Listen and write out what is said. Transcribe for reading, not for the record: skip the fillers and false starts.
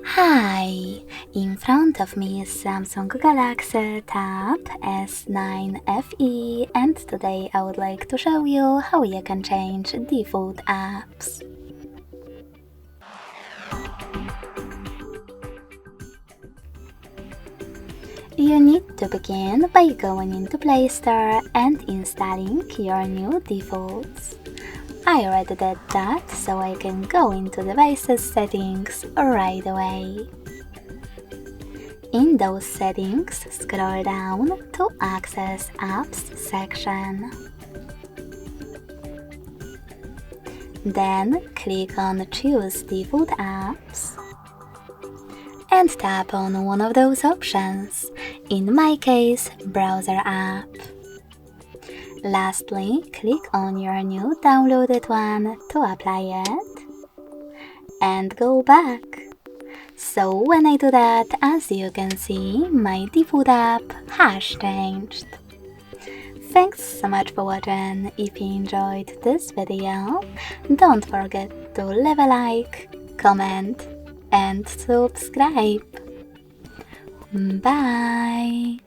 Hi! In front of me is Samsung Galaxy Tab S9 FE, and today I would like to show you how you can change default apps. You need to begin by going into Play Store and installing your new defaults. I already did that, so I can go into Devices settings right away. In those settings, scroll down to Access Apps section. Then click on Choose Default Apps and tap on one of those options, in my case, Browser app. Lastly, click on your new downloaded one to apply it and go back. So when I do that, as you can see, my default app has changed. Thanks so much for watching. If you enjoyed this video, don't forget to leave a like, comment and subscribe. Bye!